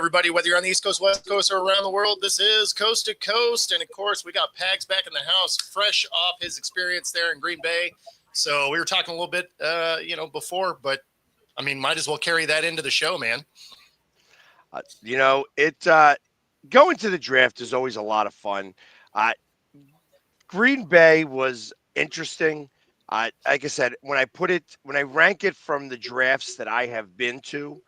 everybody, whether you're on the East Coast, West Coast, or around the world. This is Coast to Coast. And, of course, we got Pags back in the house, fresh off his experience there in Green Bay. So we were talking a little bit, before, but, I mean, might as well carry that into the show, man. Going to the draft is always a lot of fun. Green Bay was interesting. Like I said, when I rank it from the drafts that I have been to,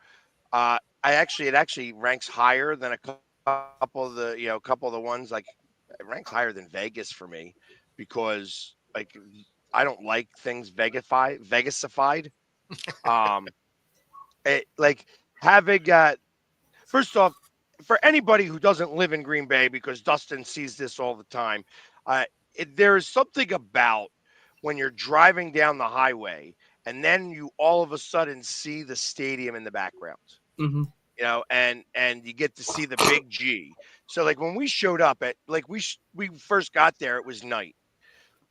it actually ranks higher than a couple of the ones, like it ranks higher than Vegas for me because like I don't like things Vegasified. Like having first off, for anybody who doesn't live in Green Bay, because Dustin sees this all the time, there is something about when you're driving down the highway and then you all of a sudden see the stadium in the background, and you get to see the big G. So like when we showed up at we first got there, it was night,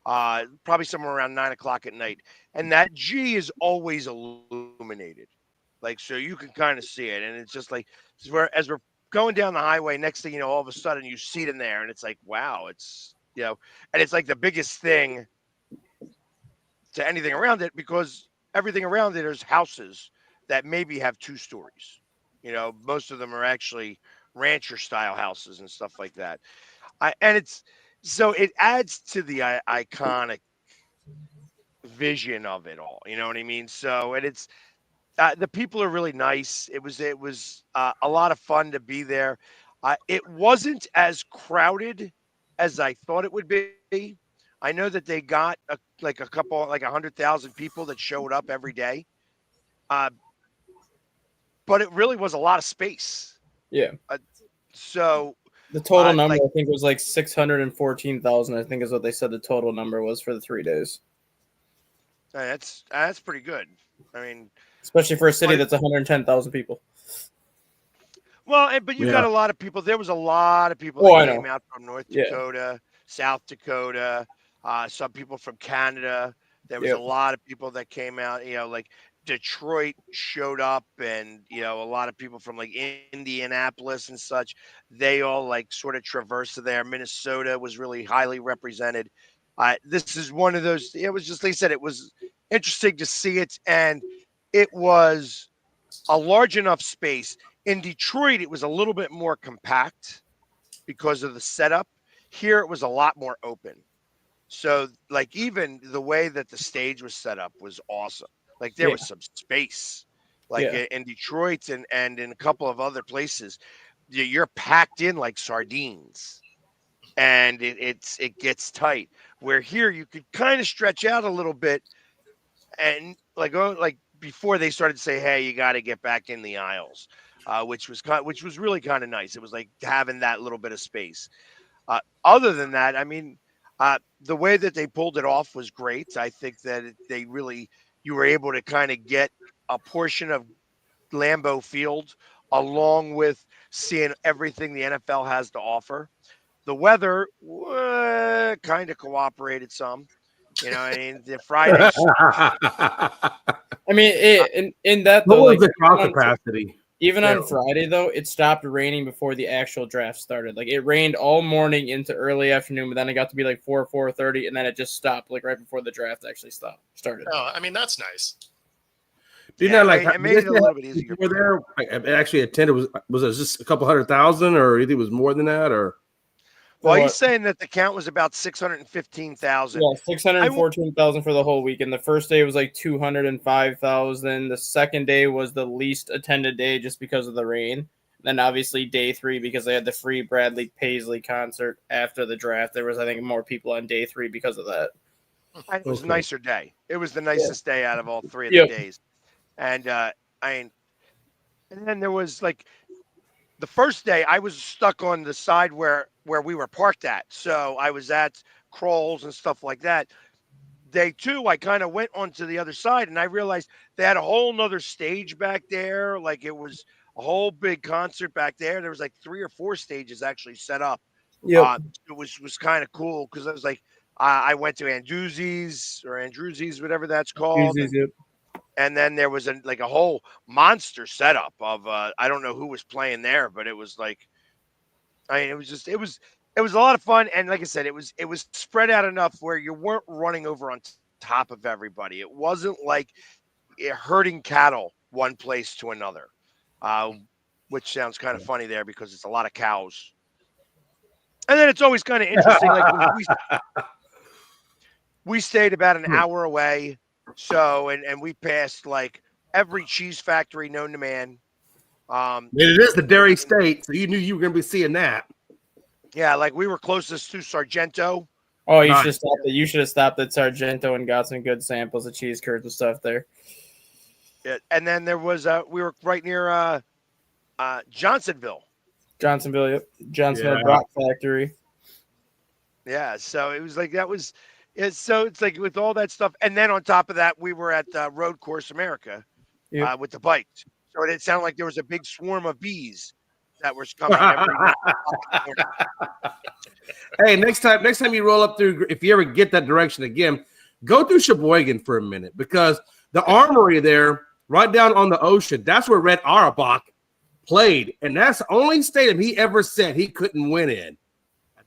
probably somewhere around 9 o'clock at night, and that G is always illuminated, like so you can kind of see it, and it's just like as we're going down the highway, next thing you know, all of a sudden you see it in there, and it's like wow, it's and it's like the biggest thing to anything around it because everything around it is houses that maybe have 2 stories. Most of them are actually rancher style houses and stuff like that. So it adds to the iconic vision of it all. You know what I mean? So, and it's the people are really nice. It was a lot of fun to be there. It wasn't as crowded as I thought it would be. I know that they got a couple, like 100,000 people that showed up every day, but it really was a lot of space. Yeah. So the total number, I think, was like 614,000. I think is what they said the total number was for the 3 days. That's pretty good. I mean, especially for a city that's 110,000 people. Well, but you got a lot of people. There was a lot of people that came out from North Dakota, South Dakota, some people from Canada. There was a lot of people that came out. Like Detroit showed up, and a lot of people from like Indianapolis and such. They all like sort of traversed there. Minnesota was really highly represented. This is one of those. It was just, like I said, it was interesting to see it, and it was a large enough space. In Detroit, it was a little bit more compact because of the setup. Here, it was a lot more open. So, like, even the way that the stage was set up was awesome. Like, there was some space. Like, in Detroit and in a couple of other places, you're packed in like sardines. And it gets tight. Where here, you could kind of stretch out a little bit. And, like before they started to say, hey, you got to get back in the aisles. Which was really kind of nice. It was like having that little bit of space. Other than that, I mean, the way that they pulled it off was great. I think that you were able to kind of get a portion of Lambeau Field along with seeing everything the NFL has to offer. The weather kind of cooperated some. I mean, the Friday. I mean, in that though, what was the crowd capacity? Even on Friday, though, it stopped raining before the actual draft started. Like, it rained all morning into early afternoon, but then it got to be like 4:30, and then it just stopped, like, right before the draft actually started. Oh, I mean, that's nice. It made it a little bit easier. Were there actually attended? Was it just a couple 100,000, or you think it was more than that, or? Well, he's saying that the count was about 615,000. Yeah, 614,000 for the whole weekend. The first day was like 205,000. The second day was the least attended day just because of the rain. Then obviously day 3 because they had the free Bradley Paisley concert after the draft. There was, I think, more people on day 3 because of that. It was a nicer day. It was the nicest day out of all 3 of the days. And and then there was like the first day I was stuck on the side where we were parked at. So I was at Kroll's and stuff like that. Day 2, I kind of went onto the other side and I realized they had a whole nother stage back there. Like it was a whole big concert back there. There was like 3 or 4 stages actually set up. Yep. It was kind of cool because I was like, I went to Andruzzi's, whatever that's called. And then there was a whole monster setup of I don't know who was playing there, but it was like, I mean, it was a lot of fun. And like I said, it was spread out enough where you weren't running over on top of everybody. It wasn't like herding cattle one place to another, which sounds kind of funny there because it's a lot of cows. And then it's always kind of interesting. Like we stayed about an hour away. So, and we passed like every cheese factory known to man. It is the dairy state, so you knew you were going to be seeing that. Yeah, like we were closest to Sargento. Oh, you should have stopped at Sargento and got some good samples of cheese curds and stuff there. Yeah, and then there was we were right near Johnsonville. Yep. Johnsonville Rock Factory. Yeah, so it was like that was. So it's like with all that stuff, and then on top of that, we were at Road Course America with the bikes. So it sounded like there was a big swarm of bees that was coming. Hey, next time you roll up through, if you ever get that direction again, go through Sheboygan for a minute because the armory there, right down on the ocean, that's where Red Auerbach played, and that's the only stadium he ever said he couldn't win in.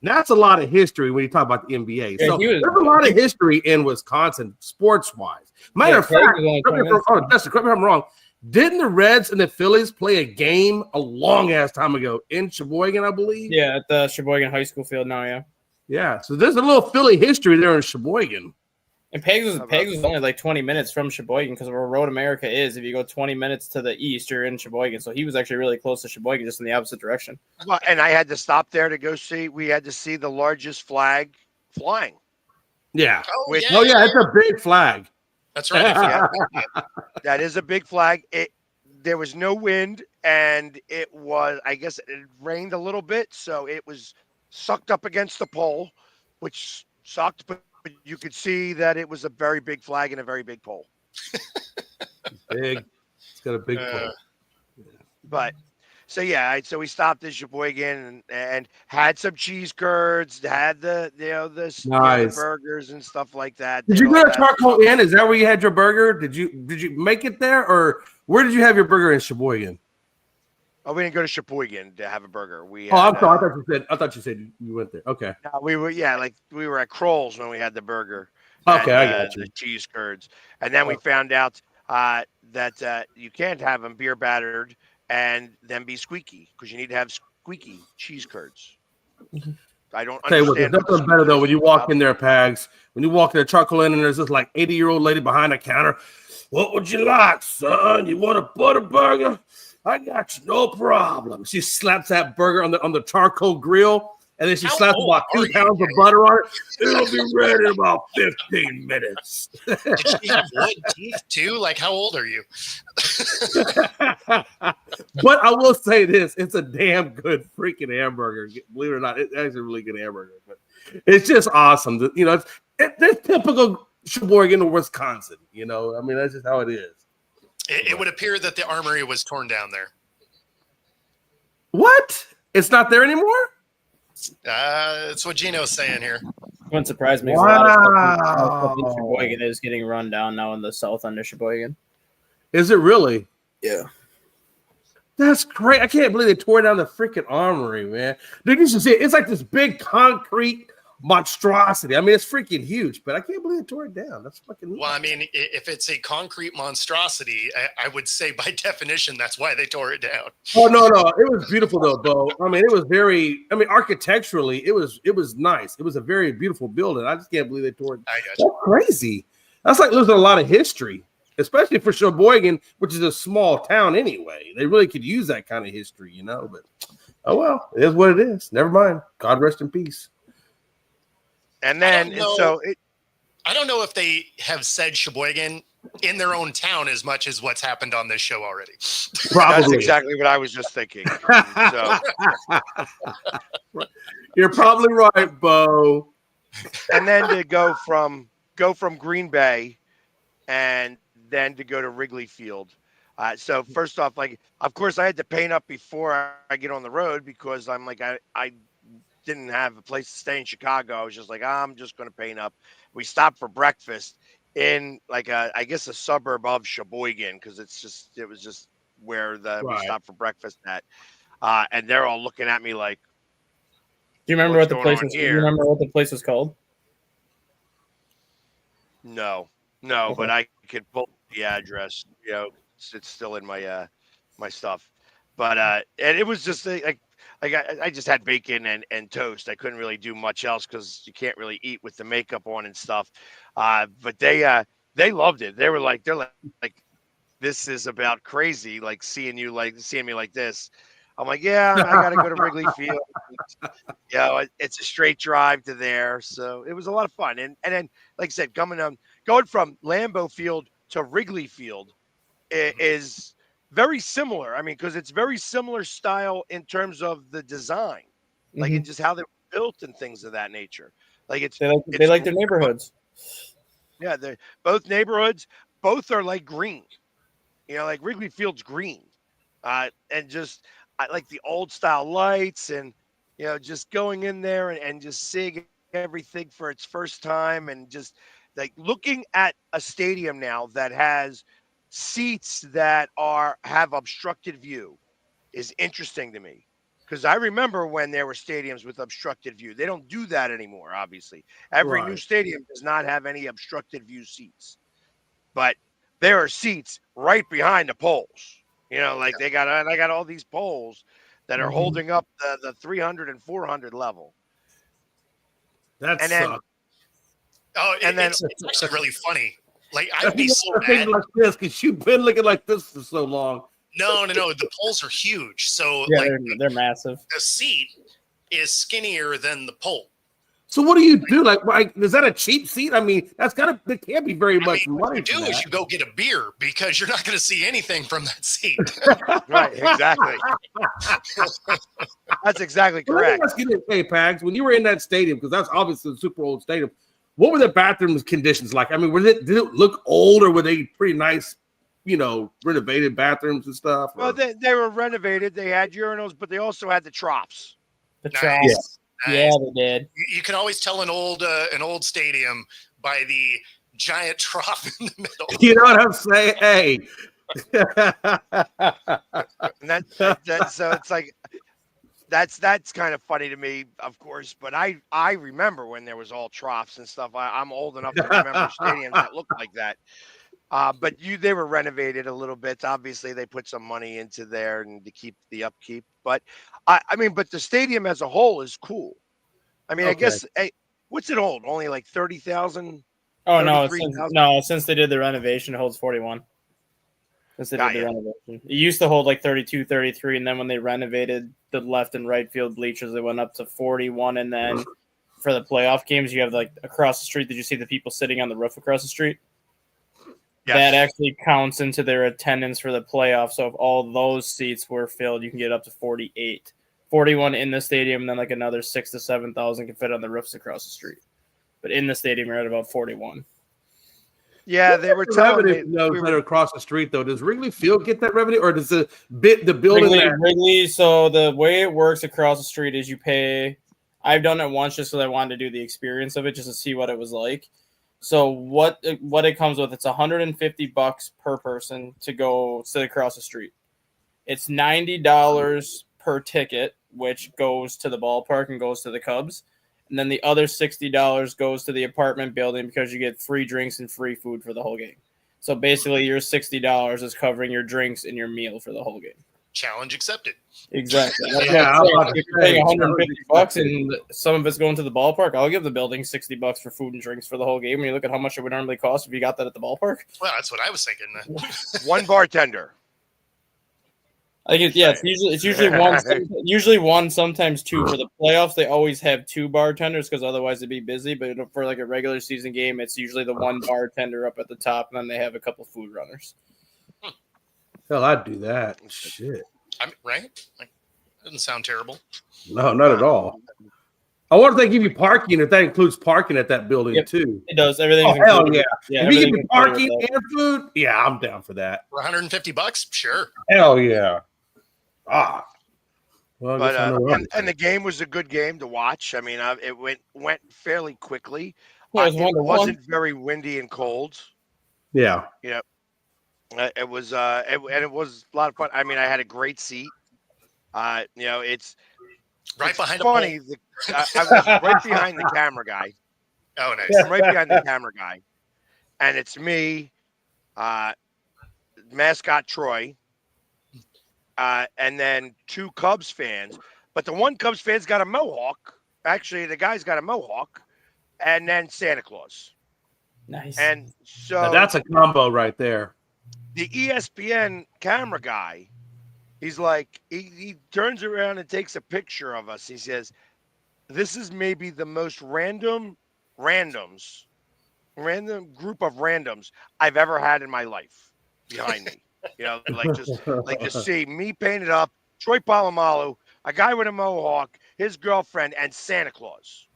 That's a lot of history when you talk about the NBA. Yeah, so there's a lot of history in Wisconsin sports-wise. Matter of fact, correct me if I'm wrong. Didn't the Reds and the Phillies play a game a long-ass time ago in Sheboygan, I believe? Yeah, at the Sheboygan High School field now, yeah. Yeah, so there's a little Philly history there in Sheboygan. And Pegs was only like 20 minutes from Sheboygan because where Road America is, if you go 20 minutes to the east, you're in Sheboygan. So he was actually really close to Sheboygan, just in the opposite direction. Well, and I had to stop there to go see. We had to see the largest flag flying. Yeah. Oh, yeah, it's a big flag. That's right. That is a big flag. There was no wind, and it was, I guess it rained a little bit, so it was sucked up against the pole, which sucked, but you could see that it was a very big flag and a very big pole. Big. It's got a big pole. But so yeah, so we stopped in Sheboygan and had some cheese curds, had the burgers and stuff like that. Did you go to Charcoal Inn? Is that where you had your burger? Did you make it there, or where did you have your burger in Sheboygan? Oh, we didn't go to Sheboygan to have a burger. I'm sorry. I thought you said you went there. Okay. No, we were at Kroll's when we had the burger. Okay, I got you. The cheese curds, and then we found out that you can't have them beer battered and then be squeaky because you need to have squeaky cheese curds. I don't understand. There's nothing better though when you walk in there, Pags. When you walk in the Charcoal Inn and there's this like 80-year-old lady behind the counter. What would you like, son? You want a butter burger? I got you, no problem. She slaps that burger on the charcoal grill, and then she slaps about 2 pounds of butter on it. It'll be ready in about 15 minutes. Did she have wood teeth too? Like, how old are you? But I will say this: it's a damn good freaking hamburger. Believe it or not, it's actually a really good hamburger. But it's just awesome. It's typical Sheboygan, Wisconsin. I mean, that's just how it is. It would appear that the armory was torn down there. What? It's not there anymore? That's what Gino's saying here. Wouldn't surprise me. Wow. A lot of stuff in Sheboygan is getting run down now in the south end of Sheboygan. Is it really? Yeah. That's great. I can't believe they tore down the freaking armory, man. Dude, you should see it. It's like this big concrete monstrosity. I mean, it's freaking huge, but I can't believe they tore it down. That's fucking neat. Well, I mean, if it's a concrete monstrosity, I would say by definition that's why they tore it down. Oh no, it was beautiful though, Bo. I mean, it was architecturally, it was nice. It was a very beautiful building. I just can't believe they tore it. I got you. That's crazy. That's like losing a lot of history, especially for Sheboygan, which is a small town anyway. They really could use that kind of history, But oh well, it is what it is. Never mind. God rest in peace. And then, I don't know if they have said Sheboygan in their own town as much as what's happened on this show already. Probably. That's exactly what I was just thinking. So. You're probably right, Bo. And then to go from Green Bay, and then to go to Wrigley Field. So first off, of course, I had to paint up before I get on the road because I'm like I didn't have a place to stay in Chicago. I was just like, I'm just going to paint up. We stopped for breakfast in like I guess a suburb of Sheboygan, because it was just where we stopped for breakfast at, and they're all looking at me like, do you remember what the place was? Do you remember what the place was called? No, Okay. but I could pull the address. It's still in my my stuff. But and it was just like I just had bacon and toast. I couldn't really do much else because you can't really eat with the makeup on and stuff. But they loved it. They're like, this is about crazy. Like seeing me like this. I'm like, yeah, I got to go to Wrigley Field. It's a straight drive to there. So it was a lot of fun. And then, like I said, going from Lambeau Field to Wrigley Field is very similar. I mean, because it's very similar style in terms of the design, like in just how they're built and things of that nature. Like they like their neighborhoods. Yeah, they're both neighborhoods. Both are like green. Like Wrigley Field's green, and just I like the old style lights and just going in there and just seeing everything for its first time and just like looking at a stadium now that has seats that have obstructed view is interesting to me, because I remember when there were stadiums with obstructed view. They don't do that anymore. Obviously, every new stadium does not have any obstructed view seats, but there are seats right behind the poles. Like I got all these poles that are holding up the 300 and 400 level. That's then it's actually really funny. Like I'd be so mad like this because you've been looking like this for so long. No. The poles are huge. So yeah, they're massive. The seat is skinnier than the pole. So what do you do? Like, is that a cheap seat? I mean, that can't be very much money. What you do is you go get a beer because you're not going to see anything from that seat. Right, exactly. That's exactly correct. Hey, Pags, when you were in that stadium, because that's obviously a super old stadium, what were the bathroom conditions like? I mean, did it look old, or were they pretty nice, renovated bathrooms and stuff? Well, they were renovated. They had urinals, but they also had the troughs. The troughs. Yeah. Yeah, they did. You can always tell an old stadium by the giant trough in the middle. You know what I'm saying? Hey. And so it's like that's kind of funny to me, of course. But I remember when there was all troughs and stuff. I'm old enough to remember stadiums that looked like that. But they were renovated a little bit. Obviously, they put some money into there and to keep the upkeep. But but the stadium as a whole is cool. I mean, I guess what's it hold? Only like 30,000. Oh no! Since they did the renovation, it holds 41. Since they did the renovation, it used to hold like 32, 33, and then when they renovated the left and right field bleachers, they went up to 41. And then for the playoff games, you have like across the street. Did you see the people sitting on the roof across the street? Yes. That actually counts into their attendance for the playoffs. So if all those seats were filled, you can get up to 48. 41 in the stadium, and then like another 6,000 to 7,000 can fit on the roofs across the street. But in the stadium, you're at about 41. Yeah, they were telling me those that are across the street, though. Does Wrigley Field get that revenue, or does the building? Wrigley, so the way it works across the street is you pay. I've done it once just because I wanted to do the experience of it, just to see what it was like. So what it comes with, it's $150 per person to go sit across the street. It's $90 per ticket, which goes to the ballpark and goes to the Cubs. And then the other $60 goes to the apartment building because you get free drinks and free food for the whole game. So basically your $60 is covering your drinks and your meal for the whole game. Challenge accepted. Exactly. Yeah, if you're paying $150 and some of it's going to the ballpark, I'll give the building $60 for food and drinks for the whole game. When you look at how much it would normally cost if you got that at the ballpark. Well, that's what I was thinking. One bartender. I think it's usually one, sometimes two. For the playoffs, they always have two bartenders because otherwise it'd be busy. But for like a regular season game, it's usually the one bartender up at the top, and then they have a couple food runners. Hell, I'd do that. Shit. Right? Doesn't sound terrible. No, not at all. I wonder if they give you parking, if that includes parking at that building too. It does. Everything. Oh, hell yeah. If you give me parking and food, yeah, I'm down for that. For $150? Sure. Hell yeah. Well, but and the game was a good game to watch. I mean, it went fairly quickly. It wasn't very windy and cold. Yeah. It was and it was a lot of fun. I mean, I had a great seat. It's behind funny. I was right behind the camera guy. Oh, nice. I'm right behind the camera guy, and it's me, mascot Troy, and then 2 Cubs fans. But the one Cubs fan's got a mohawk. Actually, the guy's got a mohawk, and then Santa Claus. Nice. And so now that's a combo right there. The ESPN camera guy, he's like, he turns around and takes a picture of us. He says, "This is maybe the most random group of randoms I've ever had in my life behind me." Like to see me painted up, Troy Polamalu, a guy with a mohawk, his girlfriend, and Santa Claus.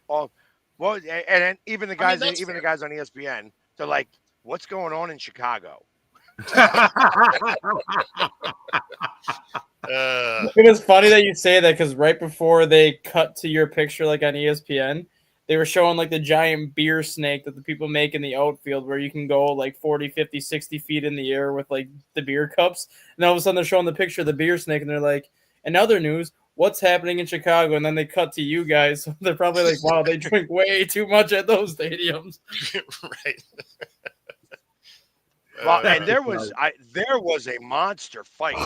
Oh, well, and then even the guys, the guys on ESPN, they're like, "What's going on in Chicago?" It was funny that you say that because right before they cut to your picture, like on ESPN, they were showing like the giant beer snake that the people make in the outfield where you can go like 40, 50, 60 feet in the air with like the beer cups. And all of a sudden they're showing the picture of the beer snake and they're like, in other news, what's happening in Chicago? And then they cut to you guys. So they're probably like, wow, they drink way too much at those stadiums. Right. Well, and there was a monster fight.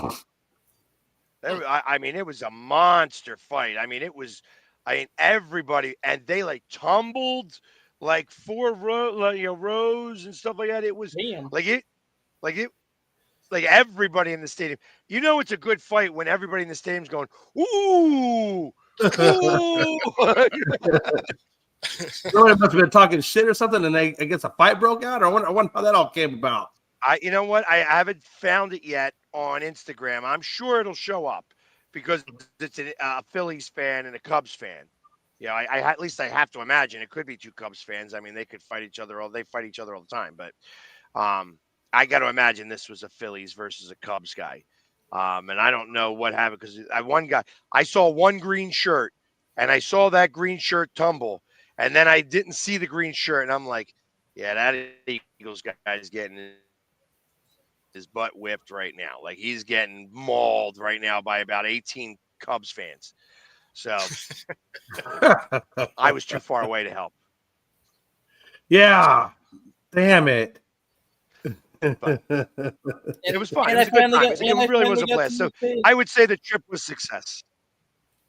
I mean, it was a monster fight. I mean, everybody, and they like tumbled like 4 rows and stuff like that. It was like everybody in the stadium. You know, it's a good fight when everybody in the stadium's going, "Ooh, ooh." Somebody must have been talking shit or something, and I guess a fight broke out. Or I wonder how that all came about. You know what? I haven't found it yet on Instagram. I'm sure it'll show up because it's a Phillies fan and a Cubs fan. At least I have to imagine it could be 2 Cubs fans. I mean, they could fight each other. They fight each other all the time. But I got to imagine this was a Phillies versus a Cubs guy. And I don't know what happened because I saw one green shirt, and I saw that green shirt tumble, and then I didn't see the green shirt, and I'm like, yeah, that Eagles guy is getting his butt whipped right now. Like he's getting mauled right now by about 18 Cubs fans. So I was too far away to help. Yeah. Damn it. But it was fun. It really was a blast. So I would say the trip was a success.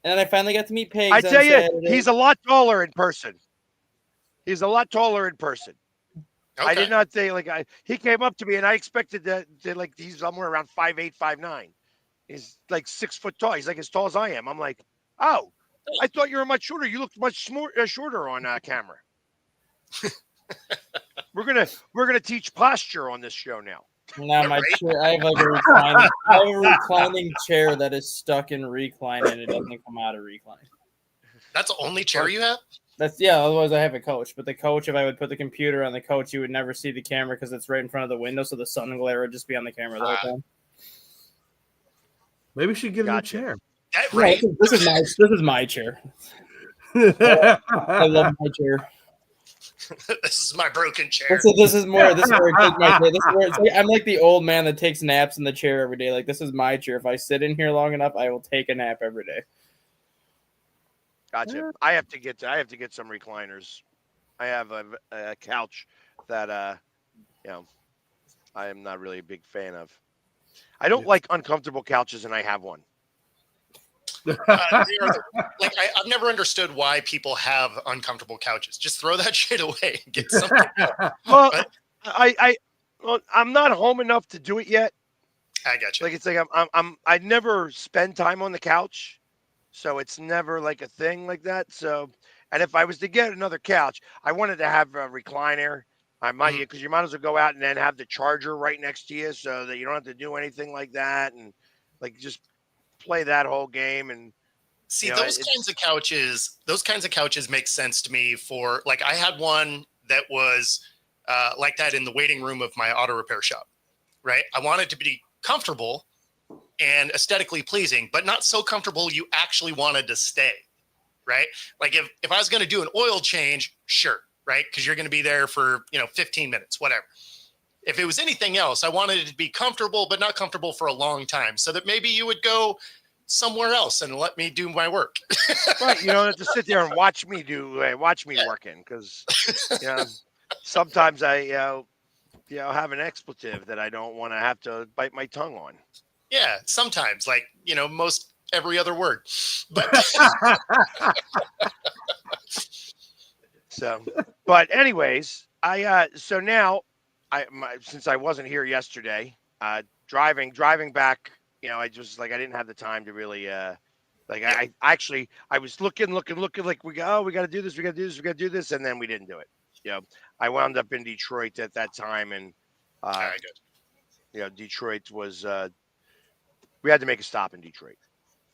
And I finally got to meet Paige. I tell you, he's a lot taller in person. Okay. I did not say he came up to me and I expected that like he's somewhere around 5'8", 5'9". He's like 6 foot tall. He's like as tall as I am. I'm like, oh, I thought you were much shorter. You looked much shorter on camera. We're gonna teach posture on this show now. No, my chair. I have like a reclining chair that is stuck in recline and it doesn't come out of recline. That's the only chair you have? Otherwise I have a couch. But the couch, if I would put the computer on the couch, you would never see the camera because it's right in front of the window, so the sun glare would just be on the camera the whole time. Maybe we should get a new chair. Right. This is my chair. I love my chair. This is my broken chair. This is where I take my chair. I'm like the old man that takes naps in the chair every day. Like this is my chair. If I sit in here long enough, I will take a nap every day. Gotcha. I have to get some recliners. I have a couch that I am not really a big fan of. I don't like uncomfortable couches, and I have one. I've never understood why people have uncomfortable couches. Just throw that shit away and get something. Well, I'm not home enough to do it yet. I got you. Like it's like I never spend time on the couch, so it's never like a thing like that. So, and if I was to get another couch, I wanted to have a recliner. I might, because you might as well go out and then have the charger right next to you, so that you don't have to do anything like that, and like just play that whole game. And see, those kinds of couches make sense to me. For like, I had one that was like that in the waiting room of my auto repair shop. Right, I wanted to be comfortable and aesthetically pleasing, but not so comfortable you actually wanted to stay. right? Like if I was going to do an oil change, sure, right? Because you're going to be there for 15 minutes, whatever. If it was anything else, I wanted it to be comfortable, but not comfortable for a long time, so that maybe you would go somewhere else and let me do my work. Right, you don't have to sit there and watch me working, because sometimes I have an expletive that I don't want to have to bite my tongue on. Yeah, sometimes, like most every other word, but so. But anyways, so now since I wasn't here yesterday, driving back, I just I didn't have the time to really I was looking like we got to do this, and then we didn't do it. I wound up in Detroit at that time, and Detroit was we had to make a stop in Detroit.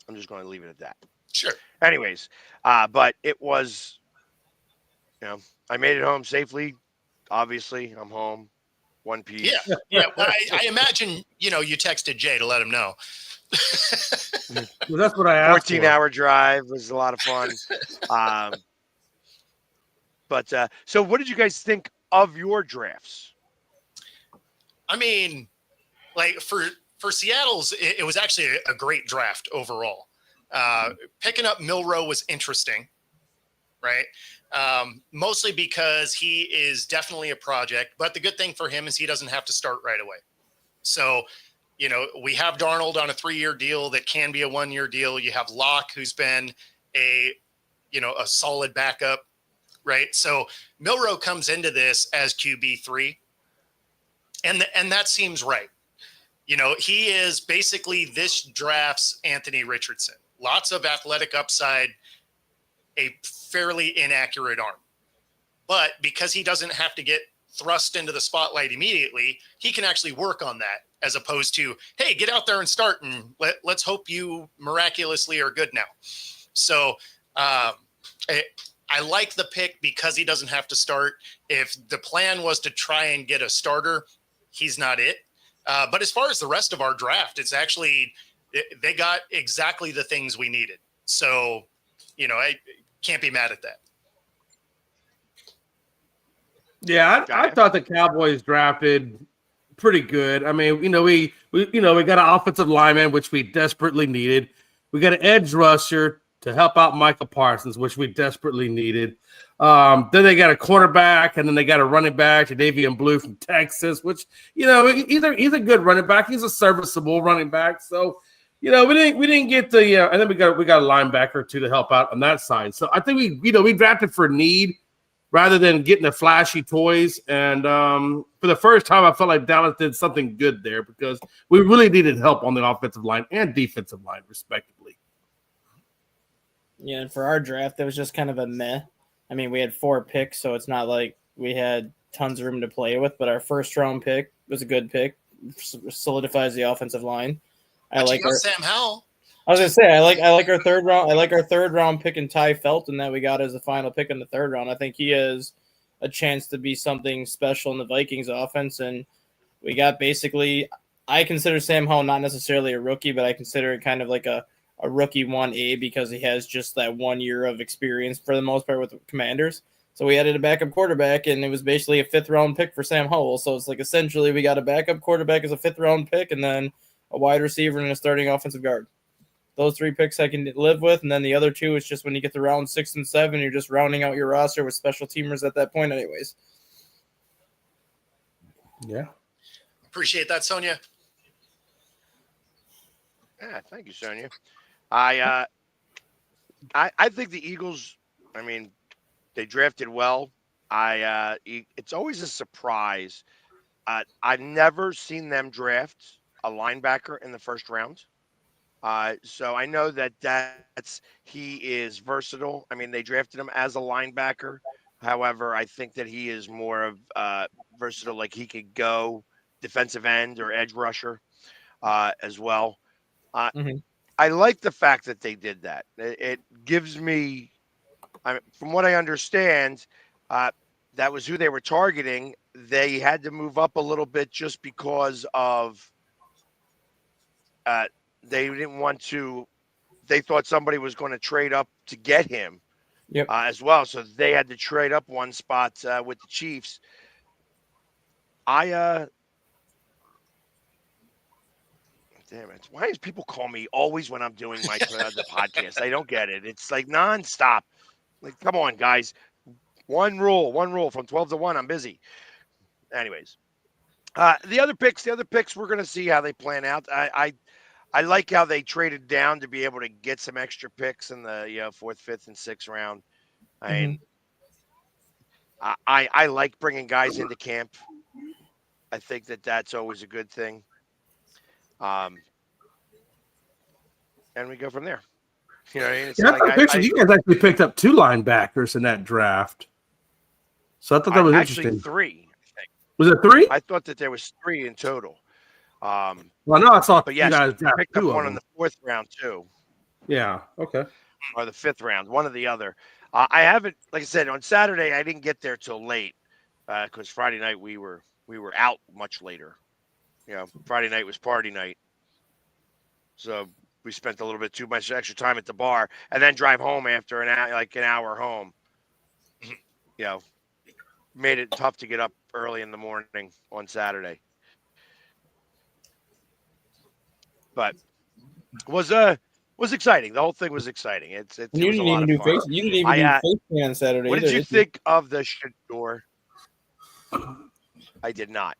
I'm just going to leave it at that. Sure. Anyways, but it was, I made it home safely. Obviously, I'm home. One piece. Yeah. Well, I imagine you texted Jay to let him know. Well, that's what I asked. 14-hour drive was a lot of fun. But so, what did you guys think of your drafts? I mean, like for Seattle's, it was actually a great draft overall. Picking up Milroe was interesting, right? Mostly because he is definitely a project, but the good thing for him is he doesn't have to start right away. So, we have Darnold on a 3-year deal that can be a 1-year deal. You have Locke, who's been a solid backup, right? So Milroe comes into this as QB3, and that seems right. He is basically this draft's Anthony Richardson. Lots of athletic upside, a fairly inaccurate arm. But because he doesn't have to get thrust into the spotlight immediately, he can actually work on that, as opposed to, hey, get out there and start, and let's hope you miraculously are good now. So I like the pick because he doesn't have to start. If the plan was to try and get a starter, he's not it. But as far as the rest of our draft, it's actually, they got exactly the things we needed. So, I can't be mad at that. Yeah, I thought the Cowboys drafted pretty good. I mean, we got an offensive lineman, which we desperately needed. We got an edge rusher to help out Michael Parsons, which we desperately needed. Then they got a quarterback, and then they got a running back, Jadavian Blue from Texas, which, he's a good running back. He's a serviceable running back. So, we didn't get the and then we got a linebacker too to help out on that side. So I think we drafted for need rather than getting the flashy toys. And for the first time, I felt like Dallas did something good there, because we really needed help on the offensive line and defensive line, respectively. Yeah, and for our draft, it was just kind of a meh. I mean, we had 4 picks, so it's not like we had tons of room to play with, but our first-round pick was a good pick. Solidifies the offensive line. I like Sam Howell. I was gonna say I like our third round. I like our third-round pick in Ty Felton that we got as the final pick in the 3rd round. I think he has a chance to be something special in the Vikings offense, and we got basically. I consider Sam Howell not necessarily a rookie, but I consider it kind of like a rookie 1A, because he has just that 1 year of experience for the most part with the Commanders. So we added a backup quarterback, and it was basically a 5th-round pick for Sam Howell. So it's like essentially we got a backup quarterback as a 5th-round pick, and then a wide receiver and a starting offensive guard. Those 3 picks I can live with, and then the other 2 is just when you get to round 6 and 7, you're just rounding out your roster with special teamers at that point anyways. Yeah. Appreciate that, Sonia. Yeah, thank you, Sonia. I think the Eagles, I mean, they drafted well. It's always a surprise. I've never seen them draft a linebacker in the 1st round. So I know he is versatile. I mean, they drafted him as a linebacker. However, I think that he is more of versatile. Like, he could go defensive end or edge rusher as well. I like the fact that they did that. It gives me, from what I understand, that was who they were targeting. They had to move up a little bit just because of they didn't want to they thought somebody was going to trade up to get him Yep. as well. So they had to trade up one spot with the Chiefs. Damn it. Why does people call me always when I'm doing my the podcast? I don't get it. It's like nonstop. Like, come on, guys. One rule from 12 to 1. I'm busy. Anyways, the other picks, we're going to see how they plan out. I like how they traded down to be able to get some extra picks in the 4th, 5th, and 6th round. I mean, I like bringing guys into camp. I think that's always a good thing. And we go from there. You know what I mean? It's you guys actually picked up 2 linebackers in that draft. So I thought that was interesting. Actually 3. I think. Was it 3? I thought that there was 3 in total. Well, no, I saw. But yes, you guys picked up one in the 4th round too. Yeah. Okay. Or the 5th round, one or the other. I haven't, like I said, on Saturday I didn't get there till late because Friday night we were out much later. Friday night was party night, so we spent a little bit too much extra time at the bar, and then drive home after an hour home. Made it tough to get up early in the morning on Saturday. But was exciting. The whole thing was exciting. It you was didn't a lot even of do fun. face. You didn't even do face pan Saturday. What either, did you think of the Shador? I did not.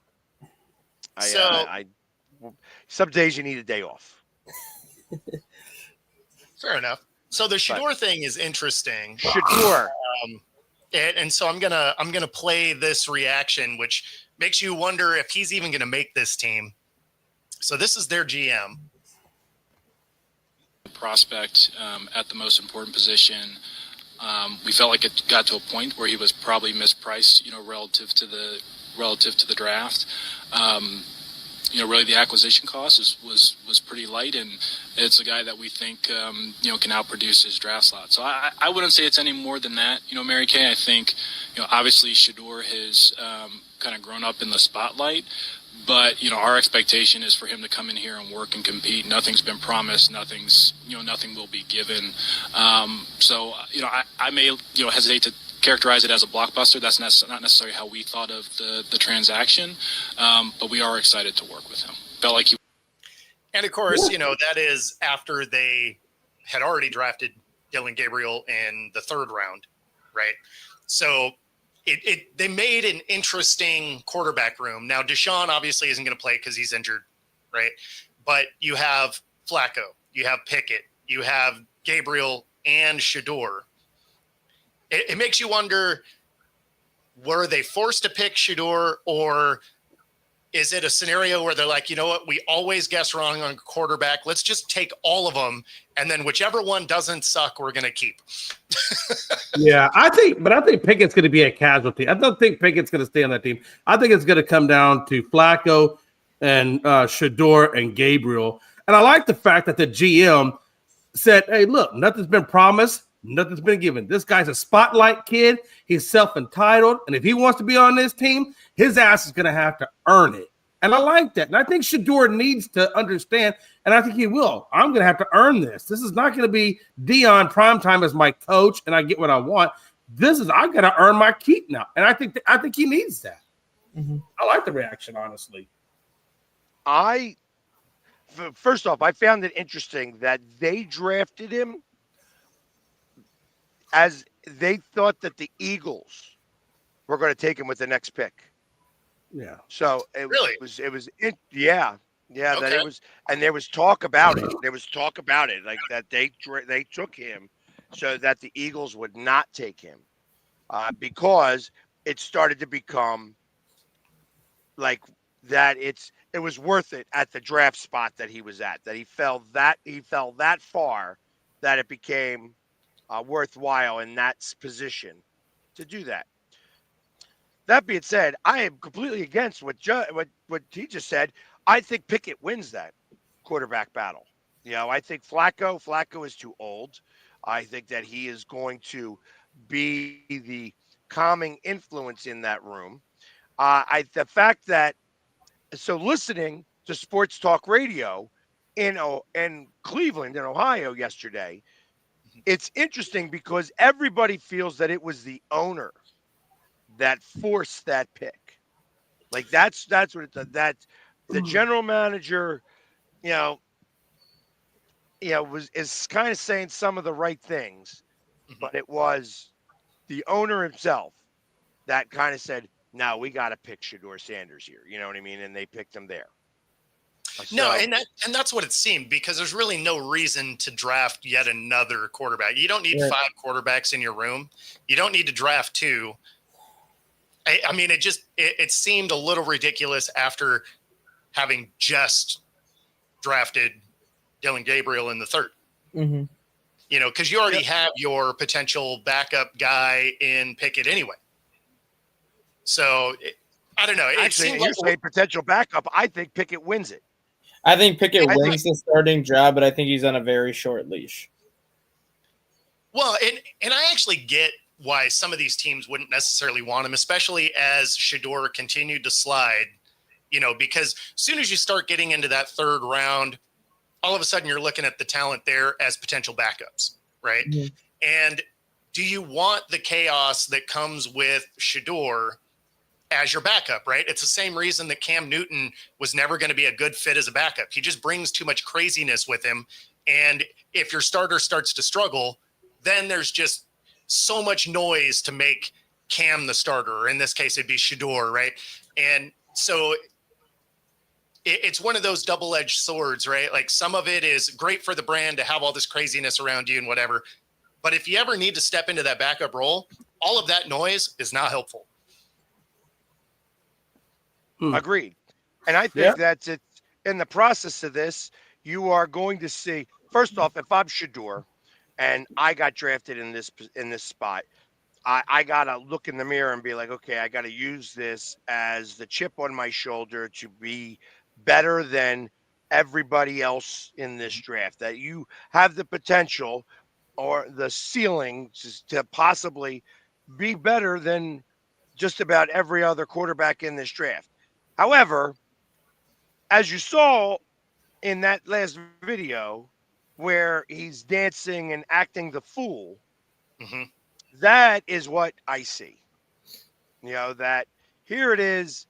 Some days you need a day off. Fair enough. So the Shador thing is interesting. Shador. And so I'm gonna play this reaction, which makes you wonder if he's even gonna make this team. So this is their GM. Prospect at the most important position. We felt like it got to a point where he was probably mispriced, relative to the draft. Really the acquisition cost was pretty light, and it's a guy that we think can outproduce his draft slot. So I wouldn't say it's any more than that. Mary Kay, I think obviously Shador has kind of grown up in the spotlight. But, our expectation is for him to come in here and work and compete. Nothing's been promised. Nothing will be given. So, I may, hesitate to characterize it as a blockbuster. That's not necessarily how we thought of the transaction. But we are excited to work with him. Felt like he. And of course, that is after they had already drafted Dylan Gabriel in the 3rd round, right? So they made an interesting quarterback room. Now, Deshaun obviously isn't going to play because he's injured, right? But you have Flacco, you have Pickett, you have Gabriel and Shador. It makes you wonder, were they forced to pick Shador, or is it a scenario where they're like, you know what, we always guess wrong on quarterback. Let's just take all of them, and then whichever one doesn't suck, we're going to keep. Yeah, I think Pickett's going to be a casualty. I don't think Pickett's going to stay on that team. I think it's going to come down to Flacco and Shador and Gabriel. And I like the fact that the GM said, hey, look, nothing's been promised. Nothing's been given. This guy's a spotlight kid. He's self-entitled. And if he wants to be on this team, his ass is going to have to earn it. And I like that. And I think Shador needs to understand, and I think he will. I'm going to have to earn this. This is not going to be Dion primetime as my coach, and I get what I want. I got to earn my keep now. And I think he needs that. Mm-hmm. I like the reaction, honestly. First off, I found it interesting that they drafted him as they thought that the Eagles were going to take him with the next pick. Yeah. So That it was, and there was talk about it. Like that they took him so that the Eagles would not take him because it started to become like that. It was worth it at the draft spot that he was at. That he fell that far that it became worthwhile in that position to do that. That being said, I am completely against what he just said. I think Pickett wins that quarterback battle. I think Flacco is too old. I think that he is going to be the calming influence in that room. The fact that listening to sports talk radio, in Cleveland, in Ohio yesterday, it's interesting because everybody feels that it was the owner that forced that pick. Like that's what it's that the general manager, is kind of saying some of the right things, but it was the owner himself that kind of said, "No, we got to pick Shedeur Sanders here." You know what I mean? And they picked him there. No, and that's what it seemed, because there's really no reason to draft yet another quarterback. You don't need 5 quarterbacks in your room. You don't need to draft 2. I mean, it seemed a little ridiculous after having just drafted Dylan Gabriel in the 3rd. Mm-hmm. Because you already have your potential backup guy in Pickett anyway. So I don't know. Actually, you're saying potential backup. I think Pickett wins it. I think Pickett wins the starting job, but I think he's on a very short leash. Well, and I actually get why some of these teams wouldn't necessarily want him, especially as Shedeur continued to slide, because as soon as you start getting into that 3rd round, all of a sudden you're looking at the talent there as potential backups, right? Mm-hmm. And do you want the chaos that comes with Shedeur as your backup, right? It's the same reason that Cam Newton was never going to be a good fit as a backup. He just brings too much craziness with him. And if your starter starts to struggle, then there's just so much noise to make Cam the starter, or in this case, it'd be Shedeur, right? And so it's one of those double-edged swords, right? Like, some of it is great for the brand to have all this craziness around you and whatever. But if you ever need to step into that backup role, all of that noise is not helpful. Agreed. And I think that's it. In the process of this, you are going to see, first off, if I'm Shedeur and I got drafted in this spot, I got to look in the mirror and be like, okay, I got to use this as the chip on my shoulder to be better than everybody else in this draft, that you have the potential or the ceiling to possibly be better than just about every other quarterback in this draft. However, as you saw in that last video where he's dancing and acting the fool, that is what I see. That here it is,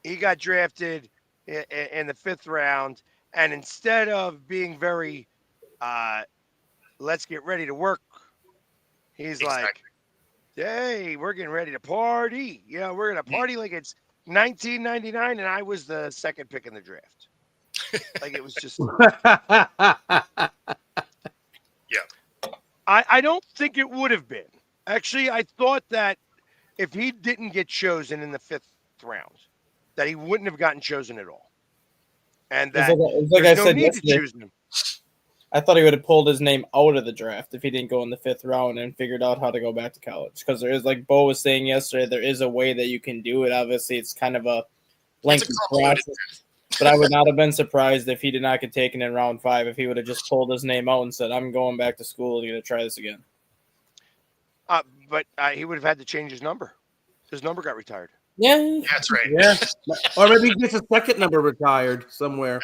he got drafted in the 5th round, and instead of being very, let's get ready to work, he's like, hey, we're getting ready to party. We're going to party like it's 1999 and I was the 2nd pick in the draft. Like, it was just I don't think it would have been. Actually, I thought that if he didn't get chosen in the 5th round, that he wouldn't have gotten chosen at all. And that there's no need to choose him. I thought he would have pulled his name out of the draft if he didn't go in the 5th round and figured out how to go back to college. Because there is, like Bo was saying yesterday, there is a way that you can do it. Obviously, it's kind of a lengthy process. But I would not have been surprised if he did not get taken in round 5, if he would have just pulled his name out and said, I'm going back to school to try this again. But he would have had to change his number. His number got retired. Yeah. That's right. Yeah. Or maybe he gets his 2nd number retired somewhere.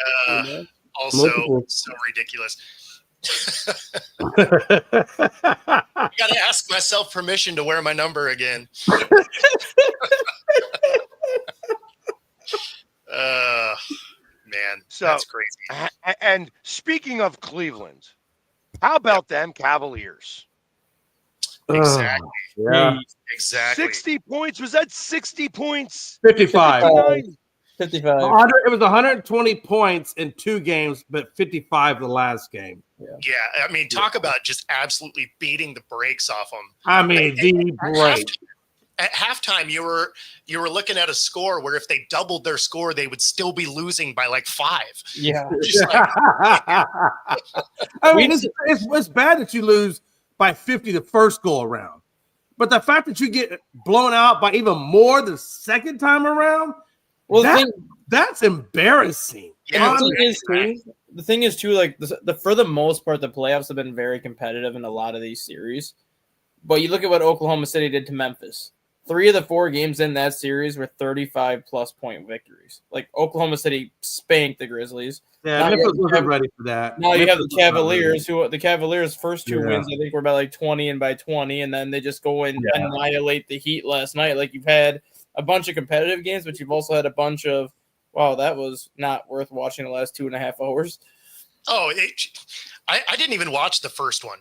Also, so ridiculous. I got to ask myself permission to wear my number again. Man, that's crazy. And speaking of Cleveland, how about them Cavaliers? Exactly. Yeah. Exactly. 60 points. Was that 60 points? 55. 55. It was 120 points in 2 games, but 55 the last game. Yeah, I mean, talk about just absolutely beating the brakes off them. I mean, the break. At halftime, you were looking at a score where if they doubled their score, they would still be losing by like 5. Yeah. I mean, it's bad that you lose by 50 the first go around, but the fact that you get blown out by even more the second time around, well, that's embarrassing. Yeah, the thing is too, like for the most part, the playoffs have been very competitive in a lot of these series. But you look at what Oklahoma City did to Memphis. 3 of the 4 games in that series were 35-plus point victories. Like Oklahoma City spanked the Grizzlies. Yeah, Memphis wasn't ready for that. Now you have the Memphis was not Cavaliers, who the Cavaliers' first 2 Yeah. wins, I think, were by like 20 and by 20, and then they just go and annihilate the Heat last night. Like, you've had a bunch of competitive games, but you've also had a bunch of, wow, that was not worth watching the last 2.5 hours. Oh, I didn't even watch the first one.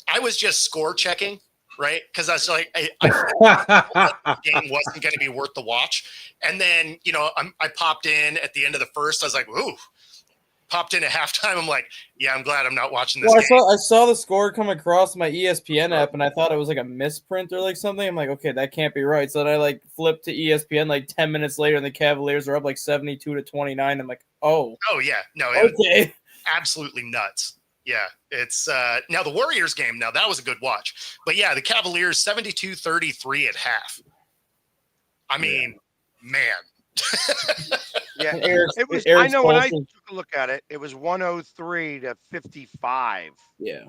I was just score checking, right? Because I was like, I the game wasn't going to be worth the watch. And then, I popped in at the end of the first. I was like, ooh. Popped in at halftime. I'm like, yeah, I'm glad I'm not watching this game. I saw the score come across my ESPN app, and I thought it was like a misprint or like something. I'm like, okay, that can't be right. So then I like flipped to ESPN like 10 minutes later, and the Cavaliers are up like 72-29. I'm like, oh yeah, no, okay, absolutely nuts. Yeah, it's now the Warriors game. Now that was a good watch, but yeah, the Cavaliers 72-33 at half. I mean, man. Yeah, it was. Eric's I know when I took a look at it, it was 103-55. Yeah.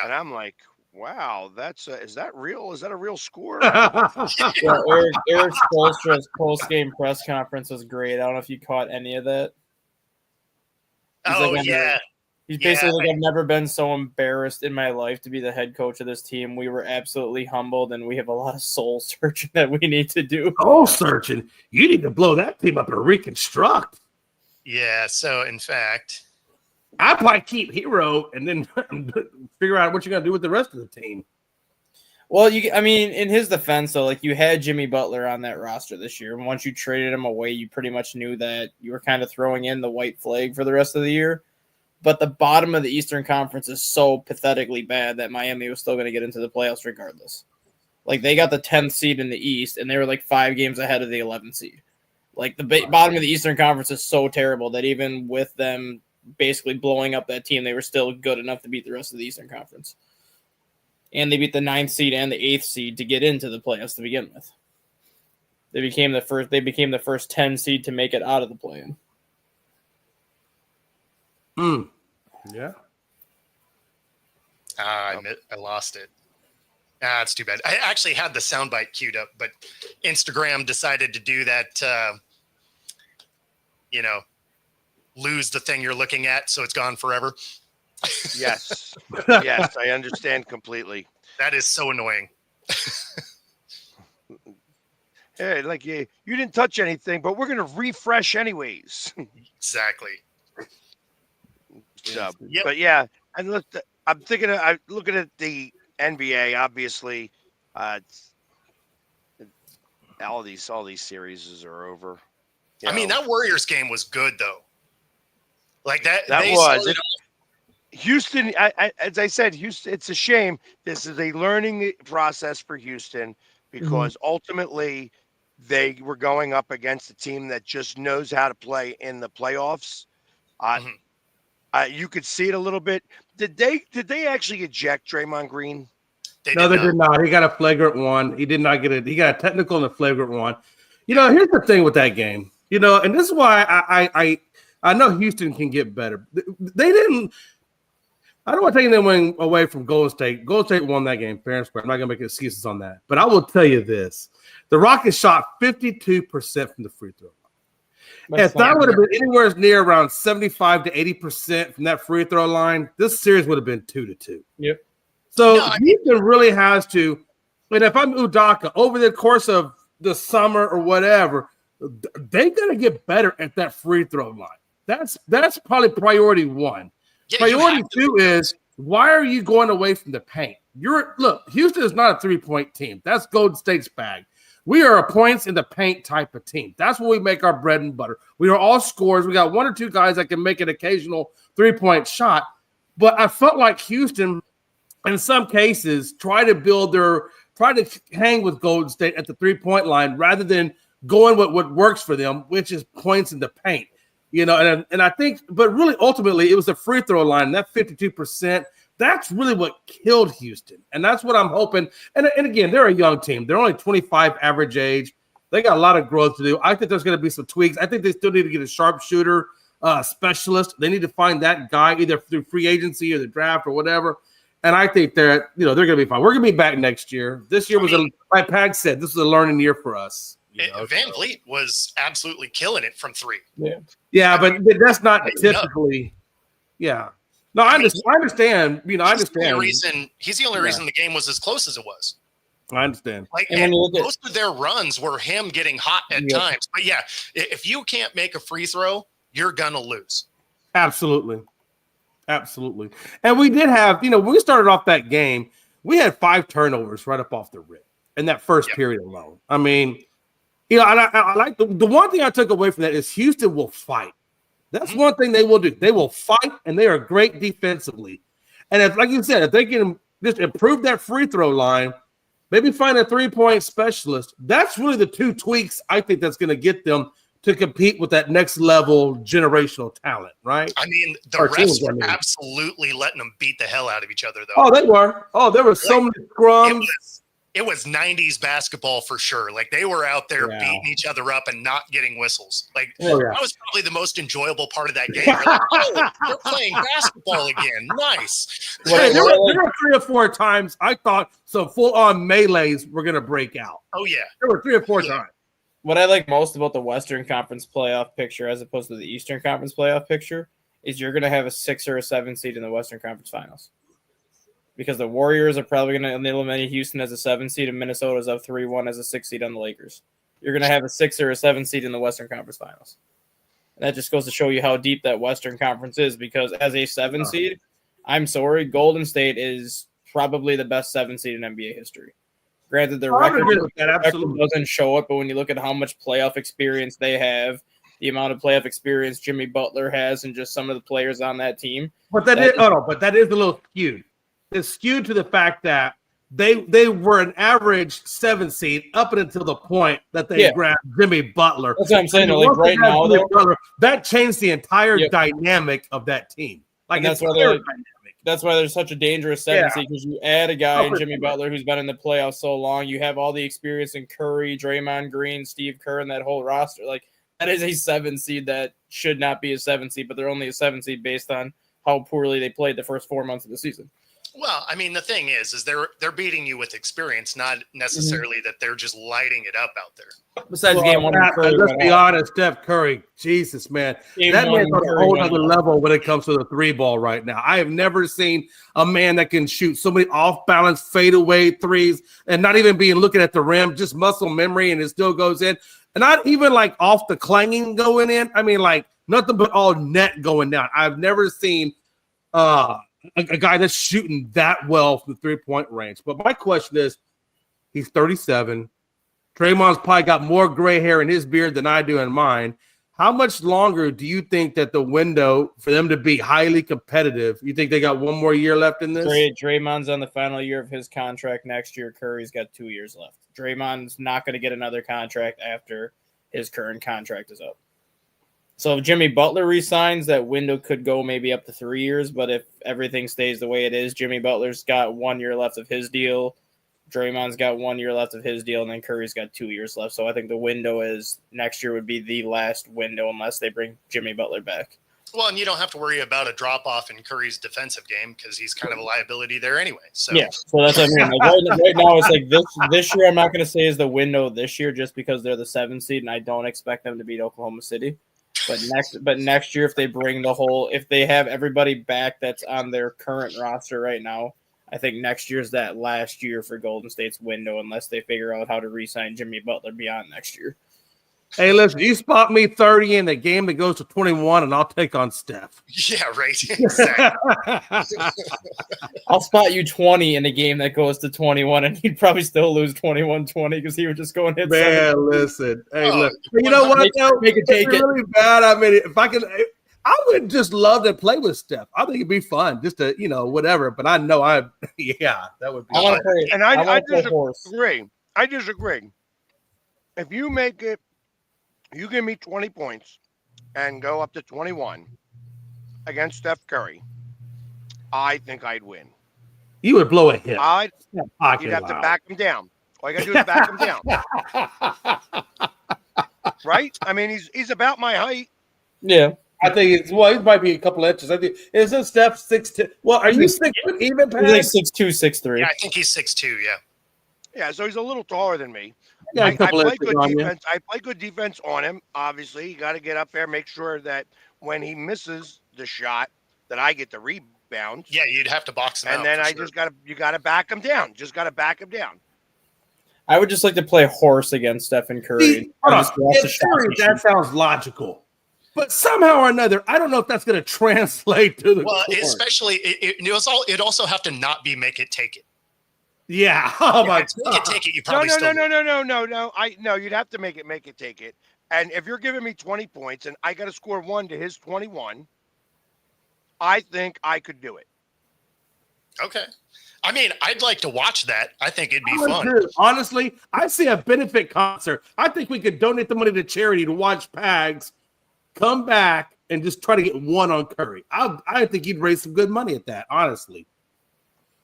And I'm like, wow, is that real? Is that a real score? Eric Spoelstra's post-game press conference was great. I don't know if you caught any of that. He's basically like, I've never been so embarrassed in my life to be the head coach of this team. We were absolutely humbled, and we have a lot of soul searching that we need to do. Soul searching? You need to blow that team up and reconstruct. Yeah, so in fact, I'd probably keep Hero and then figure out what you're going to do with the rest of the team. Well, in his defense, though, like you had Jimmy Butler on that roster this year, and once you traded him away, you pretty much knew that you were kind of throwing in the white flag for the rest of the year. But the bottom of the Eastern Conference is so pathetically bad that Miami was still going to get into the playoffs regardless. Like, they got the 10th seed in the East, and they were like 5 games ahead of the 11th seed. Like, the bottom of the Eastern Conference is so terrible that even with them basically blowing up that team, they were still good enough to beat the rest of the Eastern Conference. And they beat the 9th seed and the 8th seed to get into the playoffs to begin with. They became the first 10 seed to make it out of the play-in. Yeah. I lost it. It's too bad. I actually had the soundbite queued up, but Instagram decided to do that, lose the thing you're looking at, so it's gone forever. Yes. Yes, I understand completely. That is so annoying. Hey, like you didn't touch anything, but we're going to refresh anyways. Exactly. So, Yep. But yeah, and look, I'm looking at the NBA. Obviously, all these series are over. I mean, that Warriors game was good though. Like that. Houston, as I said, Houston. It's a shame. This is a learning process for Houston because ultimately they were going up against a team that just knows how to play in the playoffs. You could see it a little bit. Did they actually eject Draymond Green? They did not. He got a flagrant one. He did not get it. He got a technical and a flagrant one. Here's the thing with that game. And this is why I know Houston can get better. They didn't. I don't want to take anything away from Golden State. Golden State won that game, fair and square. I'm not going to make excuses on that. But I will tell you this. The Rockets shot 52% from the free throw line. If that would have been anywhere near around 75 to 80% from that free throw line, this series would have been 2-2. Yep. So Houston really has to, and if I'm Udoka, over the course of the summer or whatever, they're going to get better at that free throw line. That's probably priority one. Yeah, priority two is, why are you going away from the paint? Look, Houston is not a three-point team. That's Golden State's bag. We are a points in the paint type of team. That's where we make our bread and butter. We are all scorers. We got one or two guys that can make an occasional three-point shot. But I felt like Houston, in some cases, tried to hang with Golden State at the three-point line rather than going with what works for them, which is points in the paint. And I think, but really ultimately it was the free throw line, that 52%. That's really what killed Houston. And that's what I'm hoping. And again, they're a young team. They're only 25 average age. They got a lot of growth to do. I think there's going to be some tweaks. I think they still need to get a sharpshooter specialist. They need to find that guy either through free agency or the draft or whatever. And I think they're going to be fine. We're going to be back next year. This year was, like Pag said, this is a learning year for us. Van Vliet was absolutely killing it from 3. Yeah, but that's not typically. Yeah. No, I understand. You know, I understand. He's the only reason the game was as close as it was. I understand. And most of their runs were him getting hot at times. But yeah, if you can't make a free throw, you're gonna lose. Absolutely. And we did have, when we started off that game, we had 5 turnovers right up off the rip in that first period alone. I mean, I like the one thing I took away from that is Houston will fight. That's one thing they will do. They will fight, and they are great defensively. And if, like you said, if they can just improve that free throw line, maybe find a 3-point specialist, that's really the 2 tweaks I think that's going to get them to compete with that next level generational talent, right? I mean, the refs were absolutely letting them beat the hell out of each other, though. Oh, they were. Oh, there were so many scrums. It was 90s basketball for sure. Like, they were out there beating each other up and not getting whistles. Like, that was probably the most enjoyable part of that game. Like, they're playing basketball again. Nice. There were 3 or 4 times I thought some full-on melees were going to break out. Oh, yeah. There were 3 or 4 times. What I like most about the Western Conference playoff picture as opposed to the Eastern Conference playoff picture is you're going to have a 6 or a 7 seed in the Western Conference Finals. Because the Warriors are probably going to eliminate Houston as a 7 seed and Minnesota's up 3-1 as a 6 seed on the Lakers. You're going to have a 6 or a 7 seed in the Western Conference Finals. And that just goes to show you how deep that Western Conference is, because as a 7 seed, I'm sorry, Golden State is probably the best 7 seed in NBA history. Granted, their record doesn't show it, but when you look at how much playoff experience they have, the amount of playoff experience Jimmy Butler has, and just some of the players on that team. But that is a little skewed. It's skewed to the fact that they were an average 7 seed up until the point that they grabbed Jimmy Butler. That's what I'm saying. Like right now, Butler, that changed the entire dynamic of that team. Like that's why there's such a dangerous 7 seed, because you add a guy in Jimmy Butler who's been in the playoffs so long. You have all the experience in Curry, Draymond Green, Steve Kerr, and that whole roster. Like, that is a 7 seed that should not be a 7 seed, but they're only a 7 seed based on how poorly they played the first 4 months of the season. Well, I mean, the thing is they're beating you with experience, not necessarily that they're just lighting it up out there. Besides game 1, let's be honest, Steph Curry, Jesus, man, that man's on a whole other level when it comes to the 3-ball right now. I have never seen a man that can shoot so many off-balance fadeaway threes and not even being looking at the rim, just muscle memory, and it still goes in. And not even like off the clanging going in. I mean, like nothing but all net going down. I've never seen a guy that's shooting that well from the 3-point range. But my question is, he's 37. Draymond's probably got more gray hair in his beard than I do in mine. How much longer do you think that the window for them to be highly competitive? You think they got 1 more year left in this? Draymond's on the final year of his contract next year. Curry's got 2 years left. Draymond's not going to get another contract after his current contract is up. So if Jimmy Butler resigns, that window could go maybe up to 3 years. But if everything stays the way it is, Jimmy Butler's got 1 year left of his deal. Draymond's got 1 year left of his deal, and then Curry's got 2 years left. So I think the window is next year would be the last window unless they bring Jimmy Butler back. Well, and you don't have to worry about a drop-off in Curry's defensive game because he's kind of a liability there anyway. So yeah, so that's what I mean. Like right now, it's like this year I'm not going to say is the window this year just because they're the 7 seed, and I don't expect them to beat Oklahoma City. But next year, if they have everybody back that's on their current roster right now, I think next year's that last year for Golden State's window, unless they figure out how to re-sign Jimmy Butler beyond next year. Hey, listen, you spot me 30 in the game that goes to 21, and I'll take on Steph. Yeah, right. Exactly. I'll spot you 20 in a game that goes to 21, and he'd probably still lose 21-20 because he would just go and hit. Man, 7. Listen. Hey, look. You know what? Make it take it's really bad. I mean, if I could, I would just love to play with Steph. I think it'd be fun, just to, whatever. But I know that would be. I disagree. I disagree. If you make it. You give me 20 points and go up to 21 against Steph Curry, I think I'd win. You would blow a hit. You'd have to back him down. All you got to do is back him down. Right? I mean, he's about my height. Yeah. I think it's he might be a couple inches. I think isn't Steph 6'2"? Well, are you 6 foot even? He's like 6'2", 6'3". Yeah, I think he's 6'2". Yeah. Yeah, so he's a little taller than me. Yeah, I play good defense. I play good defense on him. Obviously, you got to get up there, make sure that when he misses the shot, that I get the rebound. Yeah, you'd have to box him out. And then you got to back him down. Just got to back him down. I would just like to play horse against Stephen Curry. See, that sounds logical. But somehow or another, I don't know if that's going to translate to the court. Especially it also have to not be make it take it. Yeah. Oh my God. Make it take it. You probably No. You'd have to make it take it. And if you're giving me 20 points and I got to score 1 to his 21, I think I could do it. Okay. I mean, I'd like to watch that. I think it'd be fun. Honestly, I see a benefit concert. I think we could donate the money to charity to watch Pags come back and just try to get one on Curry. I think you'd raise some good money at that, honestly.